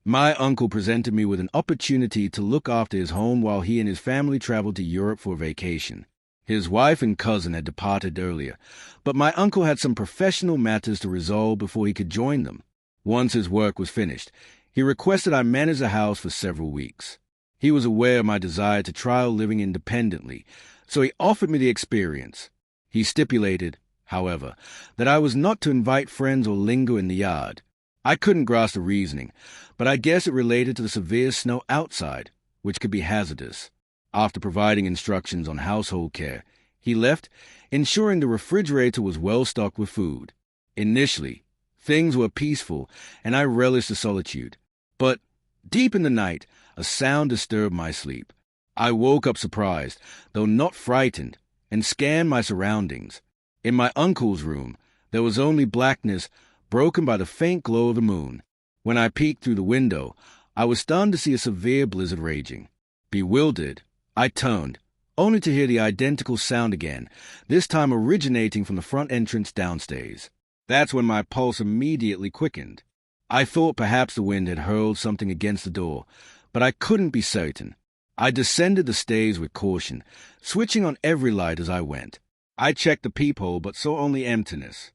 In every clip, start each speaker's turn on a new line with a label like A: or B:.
A: My uncle presented me with an opportunity to look after his home while he and his family traveled to Europe for a vacation. His wife and cousin had departed earlier, but my uncle had some professional matters to resolve before he could join them. Once his work was finished, he requested I manage the house for several weeks. He was aware of my desire to try living independently, so he offered me the experience. He stipulated, however, that I was not to invite friends or linger in the yard. I couldn't grasp the reasoning, but I guess it related to the severe snow outside, which could be hazardous. After providing instructions on household care, he left, ensuring the refrigerator was well stocked with food. Initially, things were peaceful, and I relished the solitude. But deep in the night, a sound disturbed my sleep. I woke up surprised, though not frightened, and scanned my surroundings. In my uncle's room, there was only blackness, broken by the faint glow of the moon. When I peeked through the window, I was stunned to see a severe blizzard raging. Bewildered, I turned, only to hear the identical sound again, this time originating from the front entrance downstairs. That's when my pulse immediately quickened. I thought perhaps the wind had hurled something against the door, but I couldn't be certain. I descended the stairs with caution, switching on every light as I went. I checked the peephole but saw only emptiness.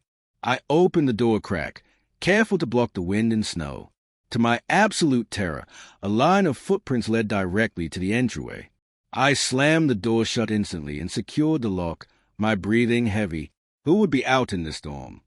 A: I opened the door crack, careful to block the wind and snow. To my absolute terror, a line of footprints led directly to the entryway. I slammed the door shut instantly and secured the lock, my breathing heavy. Who would be out in this storm?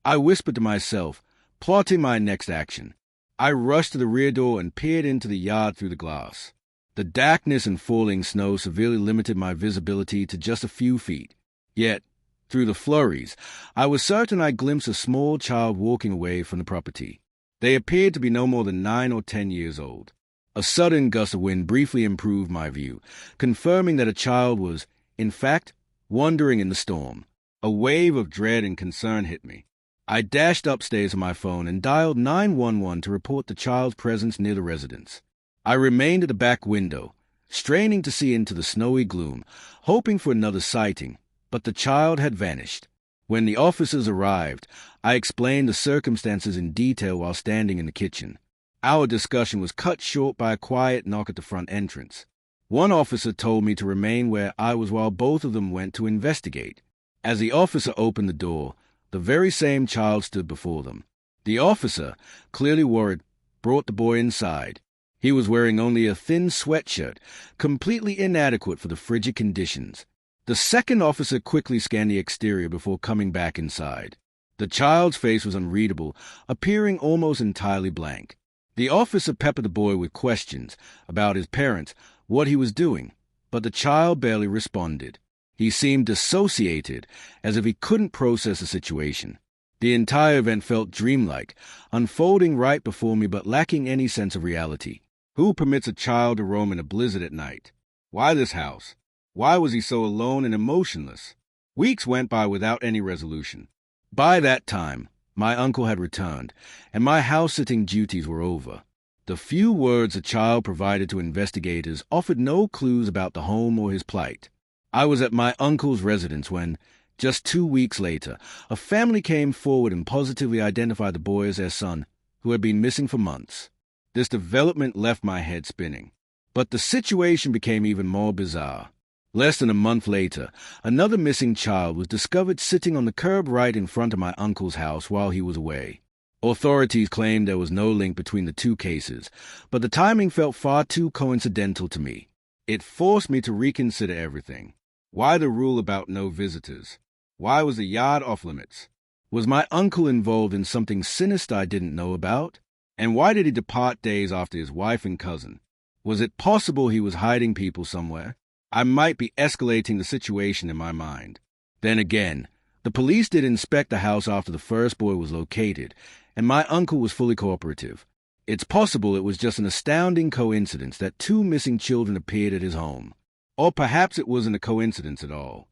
A: I whispered to myself, plotting my next action. I rushed to the rear door and peered into the yard through the glass. The dampness and falling snow severely limited my visibility to just a few feet. Yet, through the flurries, I was certain I glimpsed a small child walking away from the property. They appeared to be no more than 9 or 10 years old. A sudden gust of wind briefly improved my view, confirming that a child was, in fact, wandering in the storm. A wave of dread and concern hit me. I dashed upstairs on my phone and dialed 911 to report the child's presence near the residence. I remained at the back window, straining to see into the snowy gloom, hoping for another sighting, but the child had vanished. When the officers arrived, I explained the circumstances in detail while standing in the kitchen. Our discussion was cut short by a quiet knock at the front entrance. One officer told me to remain where I was while both of them went to investigate. As the officer opened the door, the very same child stood before them. The officer, clearly worried, brought the boy inside. He was wearing only a thin sweatshirt, completely inadequate for the frigid conditions. The second officer quickly scanned the exterior before coming back inside. The child's face was unreadable, appearing almost entirely blank. The officer peppered the boy with questions about his parents, what he was doing, but the child barely responded. He seemed dissociated, as if he couldn't process the situation. The entire event felt dreamlike, unfolding right before me but lacking any sense of reality. Who permits a child to roam in a blizzard at night? Why this house? Why was he so alone and emotionless? Weeks went by without any resolution. By that time, my uncle had returned, and my house-sitting duties were over. The few words the child provided to investigators offered no clues about the home or his plight. I was at my uncle's residence when, just 2 weeks later, a family came forward and positively identified the boy as their son, who had been missing for months. This development left my head spinning. But the situation became even more bizarre. Less than a month later, another missing child was discovered sitting on the curb right in front of my uncle's house while he was away. Authorities claimed there was no link between the two cases, but the timing felt far too coincidental to me. It forced me to reconsider everything. Why the rule about no visitors? Why was the yard off limits? Was my uncle involved in something sinister I didn't know about? And why did he depart days after his wife and cousin? Was it possible he was hiding people somewhere? I might be escalating the situation in my mind. Then again, the police did inspect the house after the first boy was located, and my uncle was fully cooperative. It's possible it was just an astounding coincidence that 2 missing children appeared at his home. Or perhaps it wasn't a coincidence at all.